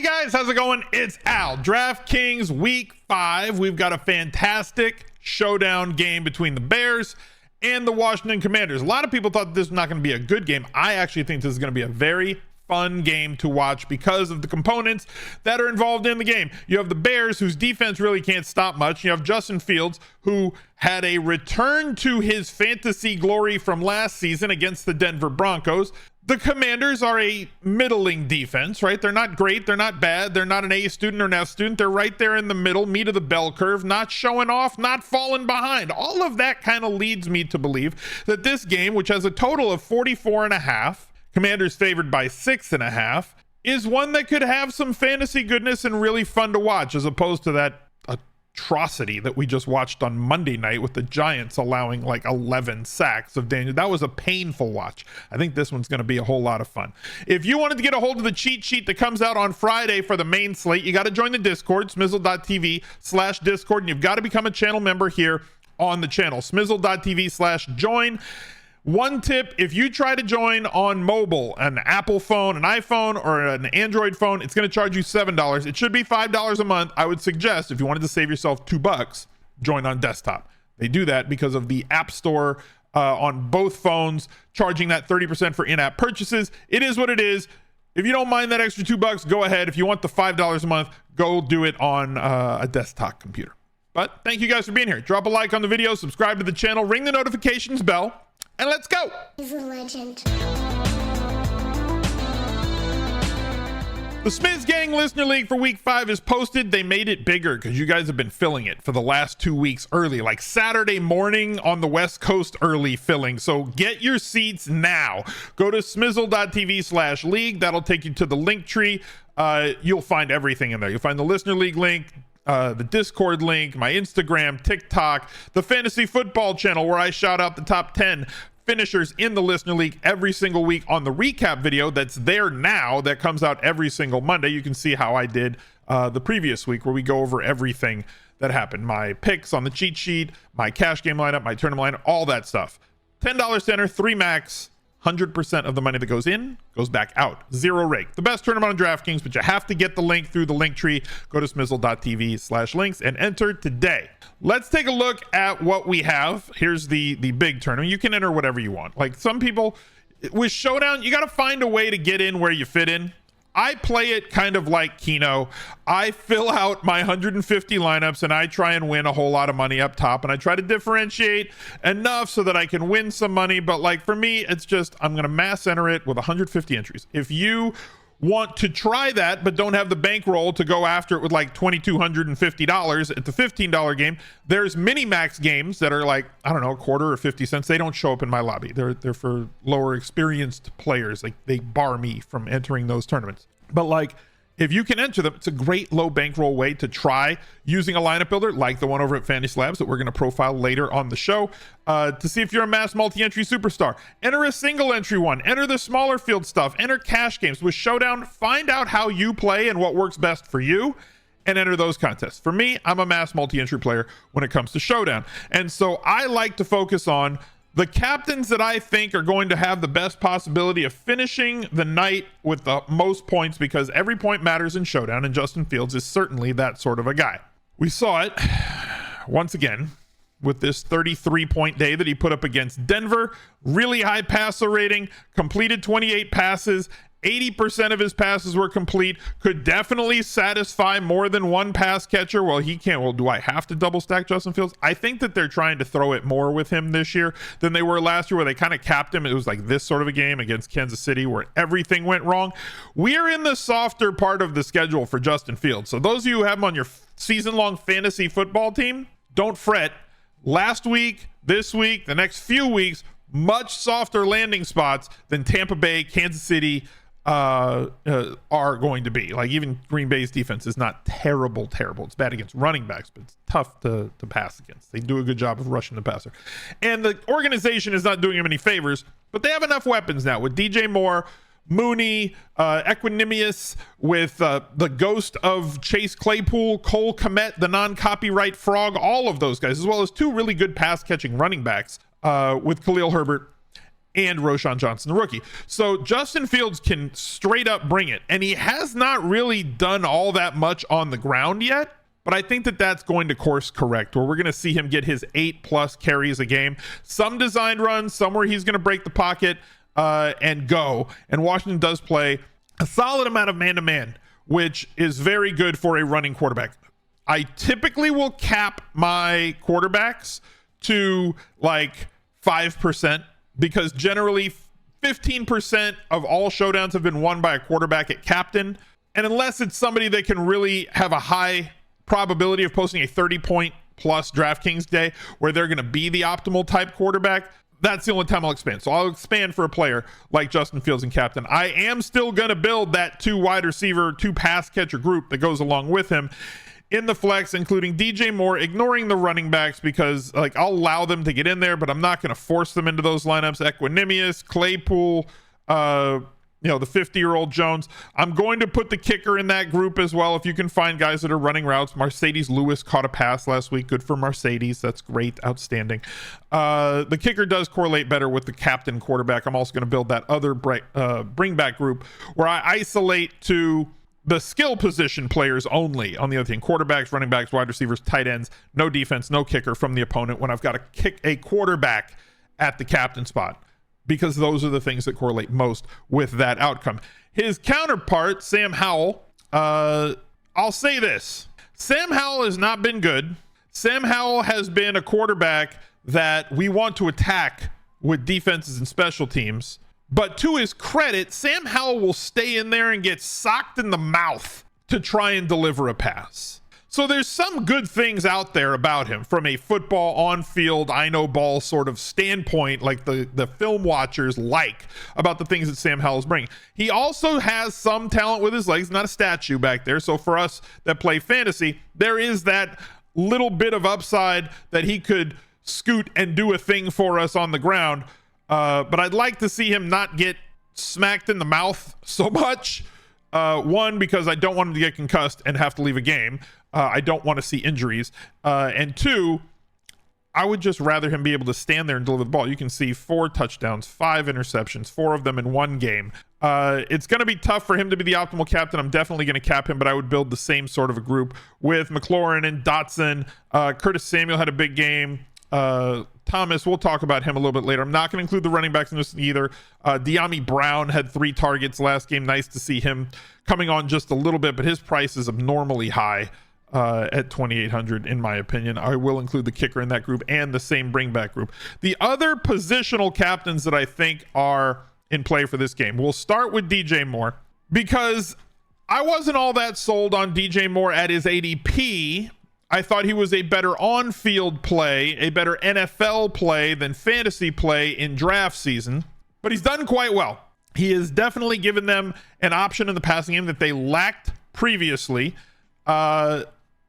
Guys, how's it going? It's Al. DraftKings Week 5. We've got a fantastic showdown game between the Bears and the Washington Commanders. A lot of people thought this was not going to be a good game. I actually think this is going to be a very fun game to watch because of the components that are involved in the game. You have the Bears, whose defense really can't stop much. You have Justin Fields, who had a return to his fantasy glory from last season against the Denver Broncos. The Commanders are a middling defense, right? They're not great. They're not bad. They're not an A student or an F student. They're right there in the middle, meat of the bell curve, not showing off, not falling behind. All of that kind of leads me to believe that this game, which has a total of 44.5, Commanders favored by 6.5, is one that could have some fantasy goodness and really fun to watch, as opposed to that atrocity that we just watched on Monday night with the Giants allowing like 11 sacks of Daniel. That was a painful watch. I think this one's going to be a whole lot of fun. If you wanted to get a hold of the cheat sheet that comes out on Friday for the main slate, you got to join the Discord, smizzle.tv/Discord, and you've got to become a channel member here on the channel, smizzle.tv/join. One tip, if you try to join on mobile, an Apple phone, an iPhone, or an Android phone, it's going to charge you $7. It should be $5 a month. I would suggest, if you wanted to save yourself $2, join on desktop. They do that because of the App Store on both phones, charging that 30% for in-app purchases. It is what it is. If you don't mind that extra $2, go ahead. If you want the $5 a month, go do it on a desktop computer. But thank you guys for being here. Drop a like on the video, subscribe to the channel, ring the notifications bell, and let's go. He's a legend. The Smiz Gang Listener League for Week 5 is posted. They made it bigger because you guys have been filling it for the last 2 weeks early, like Saturday morning on the West Coast early filling. So get your seats now. Go to smizzle.tv/league. That'll take you to the link tree. You'll find everything in there. You'll find the Listener League link, the Discord link, my Instagram, TikTok, the Fantasy Football channel where I shout out the top 10 finishers in the Listener League every single week on the recap video that's there now, that comes out every single Monday. You can see how I did the previous week, where we go over everything that happened, my picks on the cheat sheet, my cash game lineup, my tournament lineup, all that stuff. $10 to enter, 3 max. 100% of the money that goes in goes back out. 0 rake. The best tournament on DraftKings, but you have to get the link through the link tree. Go to smizzle.tv/links and enter today. Let's take a look at what we have. Here's the big tournament. You can enter whatever you want. Like some people with Showdown, you got to find a way to get in where you fit in. I play it kind of like Keno. I fill out my 150 lineups and I try and win a whole lot of money up top, and I try to differentiate enough so that I can win some money. But like for me, it's just, I'm going to mass enter it with 150 entries. If you want to try that but don't have the bankroll to go after it with like $2,250 at the $15 game, there's mini max games that are like, I don't know, a quarter or 50 cents. They don't show up in my lobby. They're for lower experienced players. Like they bar me from entering those tournaments. But like, if you can enter them, it's a great low bankroll way to try using a lineup builder like the one over at Fantasy Labs that we're going to profile later on the show, to see if you're a mass multi-entry superstar. Enter a single entry one, enter the smaller field stuff, enter cash games with Showdown. Find out how you play and what works best for you, and enter those contests. For me, I'm a mass multi-entry player when it comes to Showdown, and so I like to focus on the captains that I think are going to have the best possibility of finishing the night with the most points, because every point matters in Showdown, and Justin Fields is certainly that sort of a guy. We saw it once again with this 33-point day that he put up against Denver. Really high passer rating, completed 28 passes, 80% of his passes were complete, could definitely satisfy more than one pass catcher. Well, he can't. Well, do I have to double stack Justin Fields? I think that they're trying to throw it more with him this year than they were last year, where they kind of capped him. It was like this sort of a game against Kansas City where everything went wrong. We're in the softer part of the schedule for Justin Fields. So those of you who have him on your season-long fantasy football team, don't fret. Last week, this week, the next few weeks, much softer landing spots than Tampa Bay, Kansas City, are going to be. Like even Green Bay's defense is not terrible. It's bad against running backs, but it's tough to pass against. They do a good job of rushing the passer, and the organization is not doing him any favors, but they have enough weapons now with DJ Moore, Mooney, Equanimous, with the ghost of Chase Claypool, Cole Kmet, the non-copyright frog, all of those guys, as well as 2 really good pass catching running backs with Khalil Herbert and Roschon Johnson, the rookie. So Justin Fields can straight up bring it. And he has not really done all that much on the ground yet. But I think that that's going to course correct, where we're going to see him get his 8+ carries a game. Some designed runs, some where he's going to break the pocket and go. And Washington does play a solid amount of man-to-man, which is very good for a running quarterback. I typically will cap my quarterbacks to like 5%, because generally 15% of all showdowns have been won by a quarterback at captain. And unless it's somebody that can really have a high probability of posting a 30-point plus DraftKings day where they're going to be the optimal type quarterback, that's the only time I'll expand. So I'll expand for a player like Justin Fields and captain. I am still going to build that 2 wide receiver, 2 pass catcher group that goes along with him in the flex, including DJ Moore, ignoring the running backs because like I'll allow them to get in there, but I'm not going to force them into those lineups. Equanimous, Claypool, the 50-year-old Jones. I'm going to put the kicker in that group as well. If you can find guys that are running routes. Mercedes Lewis caught a pass last week. Good for Mercedes. That's great. Outstanding. The kicker does correlate better with the captain quarterback. I'm also going to build that other bring back group where I isolate to the skill position players only. On the other thing, quarterbacks, running backs, wide receivers, tight ends, no defense, no kicker from the opponent when I've got to kick a quarterback at the captain spot, because those are the things that correlate most with that outcome. His counterpart, Sam Howell, I'll say this. Sam Howell has not been good. Sam Howell has been a quarterback that we want to attack with defenses and special teams. But to his credit, Sam Howell will stay in there and get socked in the mouth to try and deliver a pass. So there's some good things out there about him from a football on-field, I know ball sort of standpoint, like the film watchers like about the things that Sam Howell's bringing. He also has some talent with his legs, not a statue back there. So for us that play fantasy, there is that little bit of upside that he could scoot and do a thing for us on the ground. But I'd like to see him not get smacked in the mouth so much. One, because I don't want him to get concussed and have to leave a game. I don't want to see injuries. And 2, I would just rather him be able to stand there and deliver the ball. You can see 4 touchdowns, 5 interceptions, 4 of them in one game. It's going to be tough for him to be the optimal captain. I'm definitely going to cap him, but I would build the same sort of a group with McLaurin and Dotson. Curtis Samuel had a big game. Thomas, we'll talk about him a little bit later. I'm not going to include the running backs in this either. De'Ami Brown had 3 targets last game. Nice to see him coming on just a little bit, but his price is abnormally high at 2,800 in my opinion. I will include the kicker in that group and the same bring back group. The other positional captains that I think are in play for this game, we'll start with DJ Moore, because I wasn't all that sold on DJ Moore at his ADP. I thought he was a better on-field play, a better NFL play than fantasy play in draft season, but he's done quite well. He has definitely given them an option in the passing game that they lacked previously.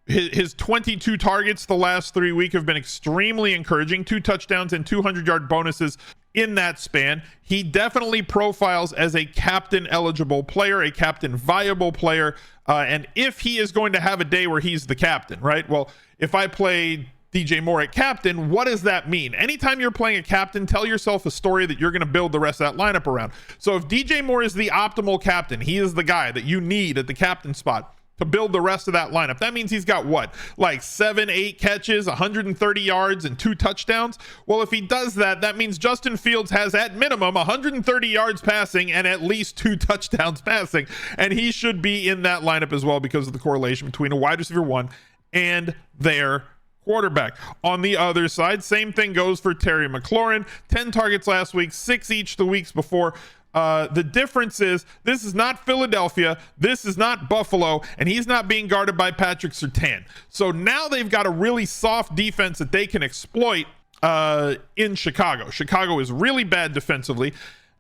His 22 targets the last 3 weeks have been extremely encouraging. 2 touchdowns and 200-yard bonuses in that span. He definitely profiles as a captain eligible player, a captain viable player. And if he is going to have a day where he's the captain, right? Well, if I play DJ Moore at captain, what does that mean? Anytime you're playing a captain, tell yourself a story that you're going to build the rest of that lineup around. So if DJ Moore is the optimal captain, he is the guy that you need at the captain spot to build the rest of that lineup. That means he's got what? Like 7-8 catches, 130 yards, and 2 touchdowns. Well, if he does that, that means Justin Fields has at minimum 130 yards passing and at least 2 touchdowns passing. And he should be in that lineup as well because of the correlation between a wide receiver 1 and their quarterback. On the other side, same thing goes for Terry McLaurin. 10 targets last week, 6 each the weeks before. The difference is this is not Philadelphia, this is not Buffalo, and he's not being guarded by Patrick Surtain. So now they've got a really soft defense that they can exploit in Chicago. Chicago is really bad defensively.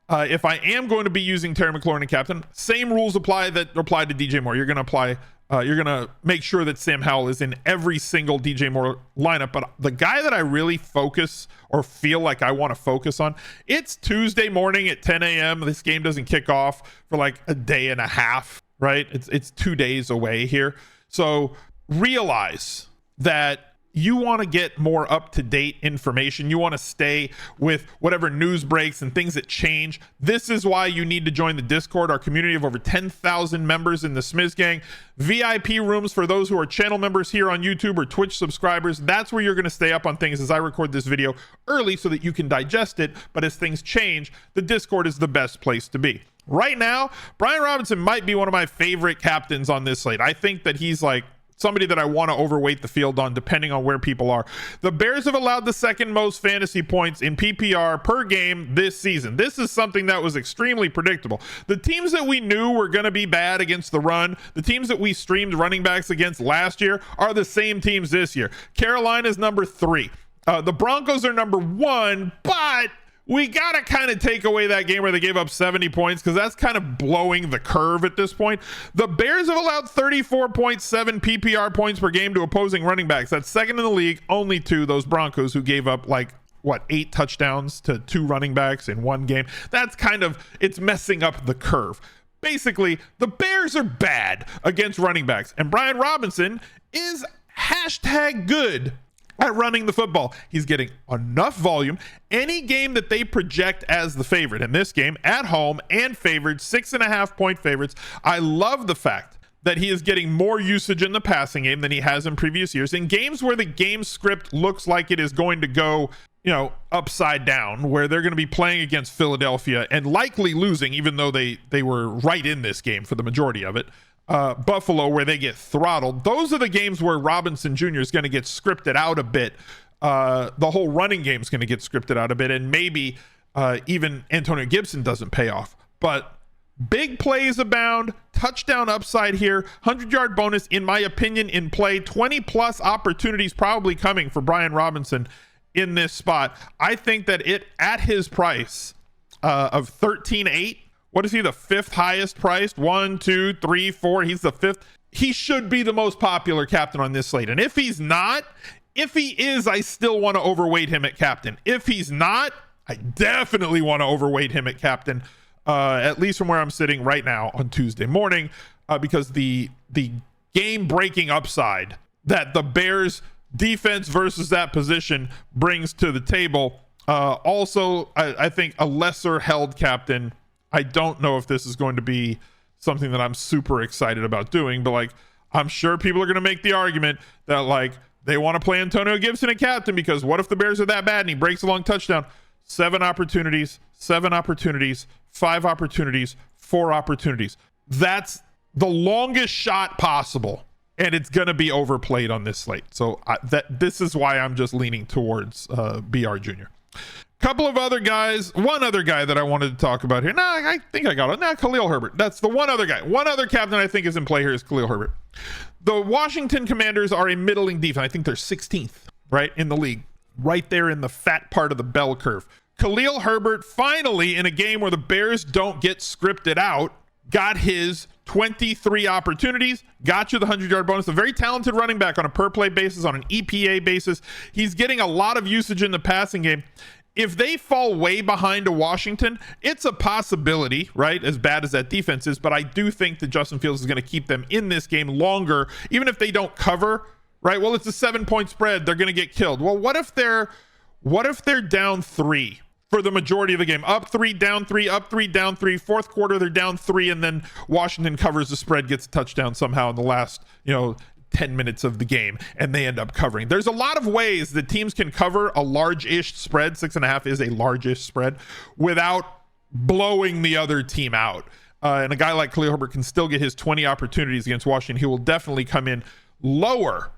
If I am going to be using Terry McLaurin and captain, same rules apply that apply to DJ Moore. You're going to make sure that Sam Howell is in every single DJ Moore lineup. But the guy that I really focus or feel like I want to focus on, it's Tuesday morning at 10 a.m. This game doesn't kick off for like a day and a half, right? It's 2 days away here. So realize that you want to get more up-to-date information, you want to stay with whatever news breaks and things that change, this is why you need to join the Discord, our community of over 10,000 members in the Smizz Gang. VIP rooms for those who are channel members here on YouTube or Twitch subscribers. That's where you're going to stay up on things as I record this video early so that you can digest it. But as things change, the Discord is the best place to be. Right now, Brian Robinson might be one of my favorite captains on this slate. I think that he's like somebody that I want to overweight the field on, depending on where people are. The Bears have allowed the second most fantasy points in PPR per game this season. This is something that was extremely predictable. The teams that we knew were going to be bad against the run, the teams that we streamed running backs against last year, are the same teams this year. Carolina's number 3. The Broncos are number 1, but we got to kind of take away that game where they gave up 70 points because that's kind of blowing the curve at this point. The Bears have allowed 34.7 PPR points per game to opposing running backs. That's second in the league, only to those Broncos who gave up 8 touchdowns to 2 running backs in one game. That's kind of, it's messing up the curve. Basically, the Bears are bad against running backs, and Brian Robinson is #good at running the football. He's getting enough volume. Any game that they project as the favorite, in this game at home and favored, 6.5 point favorites. I love the fact that he is getting more usage in the passing game than he has in previous years. In games where the game script looks like it is going to go, upside down, where they're going to be playing against Philadelphia and likely losing, even though they were right in this game for the majority of it. Buffalo, where they get throttled. Those are the games where Robinson Jr. is going to get scripted out a bit. The whole running game is going to get scripted out a bit, and maybe even Antonio Gibson doesn't pay off. But big plays abound, touchdown upside here, 100-yard bonus, in my opinion, in play. 20-plus opportunities probably coming for Brian Robinson in this spot. I think that at his price of 13.8, what is he, the 5th highest priced? 1, 2, 3, 4. He's the 5th. He should be the most popular captain on this slate. And if he's not, if he is, I still want to overweight him at captain. If he's not, I definitely want to overweight him at captain, at least from where I'm sitting right now on Tuesday morning, because the game-breaking upside that the Bears defense versus that position brings to the table. Also, I think a lesser held captain. I don't know if this is going to be something that I'm super excited about doing, but I'm sure people are going to make the argument that they want to play Antonio Gibson at captain because what if the Bears are that bad and he breaks a long touchdown? 7 opportunities, 5 opportunities, 4 opportunities. That's the longest shot possible, and it's going to be overplayed on this slate. So this is why I'm just leaning towards BR Jr. Couple of other guys, one other guy that I wanted to talk about here. I think I got it. Khalil Herbert. That's the one other guy. One other captain I think is in play here is Khalil Herbert. The Washington Commanders are a middling defense. I think they're 16th, right, in the league. Right there in the fat part of the bell curve. Khalil Herbert finally, in a game where the Bears don't get scripted out, got his 23 opportunities, got you the 100-yard bonus. A very talented running back on a per-play basis, on an EPA basis. He's getting a lot of usage in the passing game. If they fall way behind to Washington, it's a possibility, right? As bad as that defense is, but I do think that Justin Fields is going to keep them in this game longer, even if they don't cover, right? Well, it's a 7-point spread. They're going to get killed. Well, what if they're down 3 for the majority of the game? Up 3, down 3, up 3, down 3. Fourth quarter, they're down 3, and then Washington covers the spread, gets a touchdown somehow in the last, 10 minutes of the game, and they end up covering. There's a lot of ways that teams can cover a large-ish spread. 6.5 is a large-ish spread without blowing the other team out. And a guy like Khalil Herbert can still get his 20 opportunities against Washington. He will definitely come in lower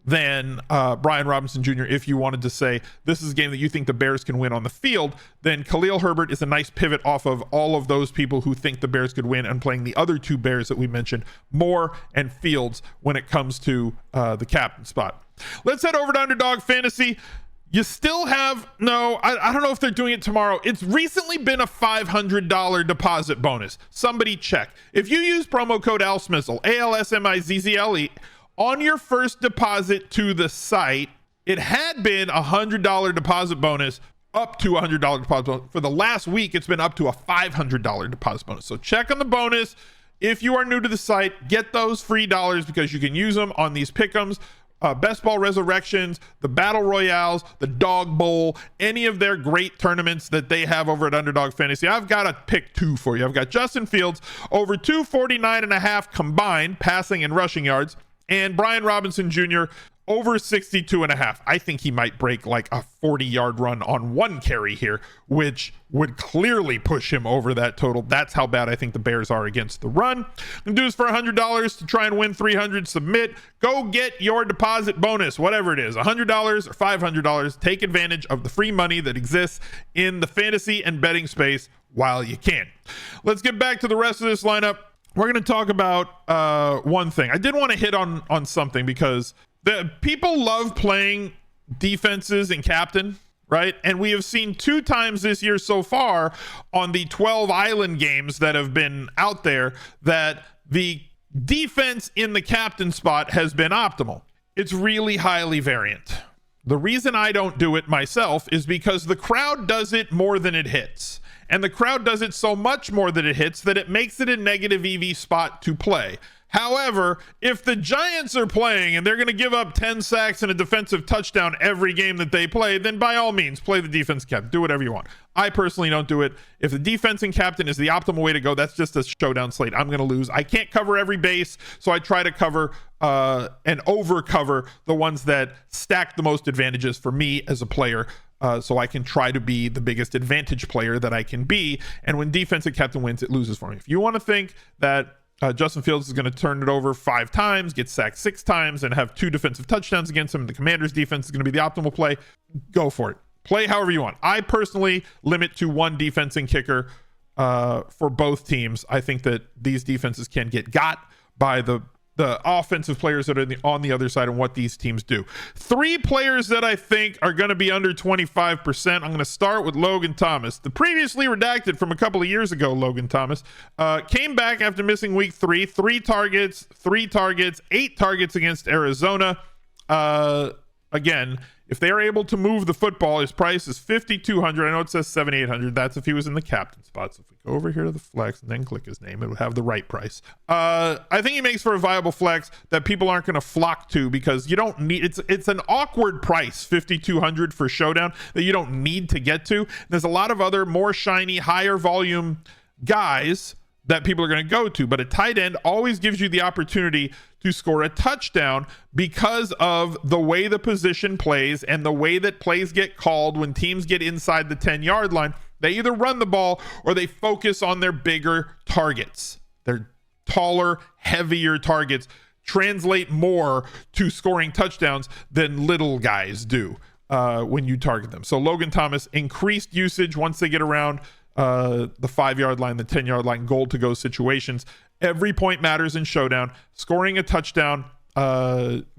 than Brian Robinson Jr. If you wanted to say this is a game that you think the Bears can win on the field, then Khalil Herbert is a nice pivot off of all of those people who think the Bears could win and playing the other 2 Bears that we mentioned, Moore and Fields, when it comes to the captain spot. Let's head over to Underdog Fantasy. You still have, I don't know if they're doing it tomorrow. It's recently been a $500 deposit bonus. Somebody check. If you use promo code ALSMIZZLE, ALSMIZZLE, on your first deposit to the site, it had been a $100 deposit bonus, up to a $100 deposit bonus. For the last week, it's been up to a $500 deposit bonus. So check on the bonus. If you are new to the site, get those free dollars because you can use them on these pick'ems Best Ball Resurrections, the Battle Royales, the Dog Bowl, any of their great tournaments that they have over at Underdog Fantasy. I've got to pick two for you. I've got Justin Fields over 249.5 combined passing and rushing yards, and Brian Robinson Jr. over 62.5. I think he might break like a 40-yard run on one carry here, which would clearly push him over that total. That's how bad I think the Bears are against the run. I'm gonna do this for $100 to try and win 300. Submit. Go get your deposit bonus, whatever it is, $100 or $500. Take advantage of the free money that exists in the fantasy and betting space while you can. Let's get back to the rest of this lineup. We're going to talk about one thing. I did want to hit on something because the people love playing defenses and captain, right? And we have seen 2 times this year so far on the 12 island games that have been out there that the defense in the captain spot has been optimal. It's really highly variant. The reason I don't do it myself is because the crowd does it more than it hits. And the crowd does it so much more than it hits that it makes it a negative EV spot to play. However, if the Giants are playing and they're going to give up 10 sacks and a defensive touchdown every game that they play, then by all means, play the defense captain. Do whatever you want. I personally don't do it. If the defense and captain is the optimal way to go, that's just a showdown slate. I'm going to lose. I can't cover every base, so I try to cover and over-cover the ones that stack the most advantages for me as a player. So I can try to be the biggest advantage player that I can be. And when defensive captain wins, it loses for me. If you want to think that Justin Fields is going to turn it over 5 times, get sacked 6 times, and have 2 defensive touchdowns against him, the Commanders defense is going to be the optimal play, go for it. Play however you want. I personally limit to 1 defense and kicker for both teams. I think that these defenses can get got by the offensive players that are on the other side and what these teams do. 3 players that I think are going to be under 25%. I'm going to start with Logan Thomas. The previously redacted from a couple of years ago, Logan Thomas, came back after missing week 3. 3 targets, 8 targets against Arizona. Again, if they are able to move the football, his price is $5,200. I know it says $7,800. That's if he was in the captain spot. So if we go over here to the flex and then click his name, it would have the right price. I think he makes for a viable flex that people aren't going to flock to because you don't need it's an awkward price, $5,200 for Showdown, that you don't need to get to. There's a lot of other more shiny, higher volume guys that people are going to go to, but a tight end always gives you the opportunity to score a touchdown because of the way the position plays and the way that plays get called when teams get inside the 10-yard line. They either run the ball or they focus on their bigger targets. Their taller, heavier targets translate more to scoring touchdowns than little guys do when you target them. So Logan Thomas, increased usage once they get around the 5-yard line, the 10-yard line, goal to go situations. Every point matters in Showdown. Scoring a touchdown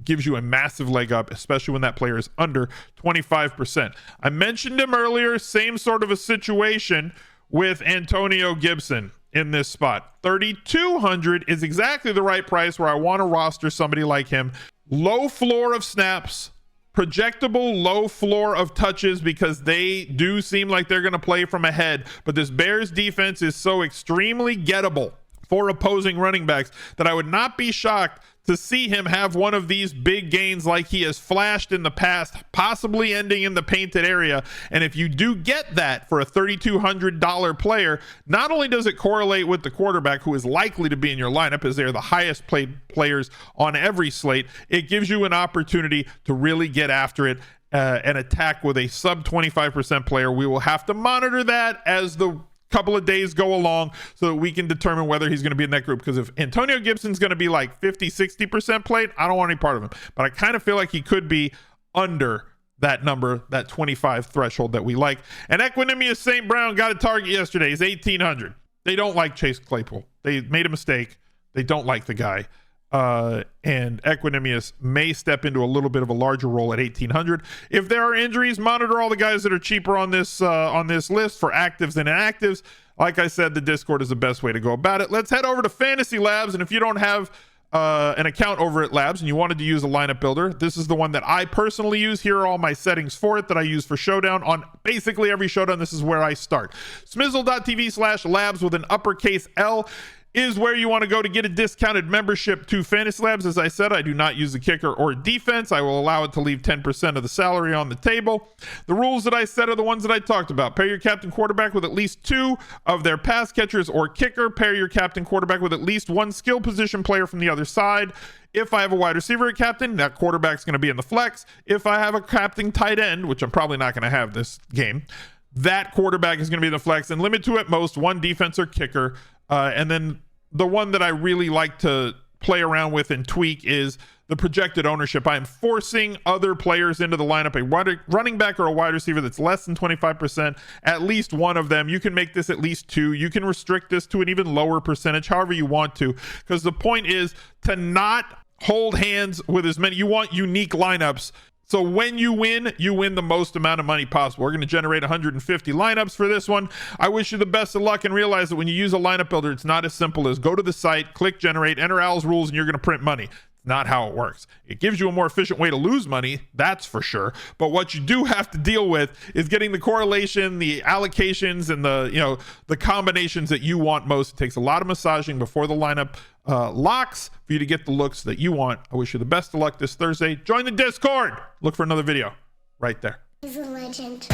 gives you a massive leg up, especially when that player is under 25%. I mentioned him earlier, same sort of a situation with Antonio Gibson in this spot. $3,200 is exactly the right price where I want to roster somebody like him. Low floor of snaps, projectable low floor of touches because they do seem like they're going to play from ahead, but this Bears defense is so extremely gettable for opposing running backs that I would not be shocked to see him have one of these big gains like he has flashed in the past, possibly ending in the painted area. And if you do get that for a $3,200 player, not only does it correlate with the quarterback who is likely to be in your lineup as they're the highest paid players on every slate, it gives you an opportunity to really get after it and attack with a sub 25% player. We will have to monitor that as the couple of days go along so that we can determine whether he's going to be in that group, because if Antonio Gibson's going to be like 50-60% played, I don't want any part of him, but I kind of feel like he could be under that number, that 25 threshold that we like. And Equanimous St. Brown got a target yesterday. He's $1,800. They don't like Chase Claypool. They made a mistake. They don't like the guy. And Equanimous may step into a little bit of a larger role at $1,800. If there are injuries, monitor all the guys that are cheaper on this list for actives and inactives. Like I said, the Discord is the best way to go about it. Let's head over to Fantasy Labs, and if you don't have an account over at Labs and you wanted to use a lineup builder, this is the one that I personally use. Here are all my settings for it that I use for Showdown. On basically every Showdown, this is where I start. Smizzle.tv/labs with an uppercase L is where you want to go to get a discounted membership to Fantasy Labs. As I said, I do not use the kicker or defense. I will allow it to leave 10% of the salary on the table. The rules that I said are the ones that I talked about. Pair your captain quarterback with at least 2 of their pass catchers or kicker. Pair your captain quarterback with at least 1 skill position player from the other side. If I have a wide receiver captain, that quarterback's going to be in the flex. If I have a captain tight end, which I'm probably not going to have this game, that quarterback is going to be in the flex, and limit to at most 1 defense or kicker. And then the one that I really like to play around with and tweak is the projected ownership. I am forcing other players into the lineup, a running back or a wide receiver that's less than 25%, at least one of them. You can make this at least 2. You can restrict this to an even lower percentage, however you want to, because the point is to not hold hands with as many. You want unique lineups. So when you win the most amount of money possible. We're going to generate 150 lineups for this one. I wish you the best of luck, and realize that when you use a lineup builder, it's not as simple as go to the site, click generate, enter Al's rules, and you're going to print money. Not how it works. It gives you a more efficient way to lose money, that's for sure. But what you do have to deal with is getting the correlation, the allocations, and the combinations that you want most. It takes a lot of massaging before the lineup locks for you to get the looks that you want. I wish you the best of luck this Thursday. Join the Discord. Look for another video right there. He's a legend.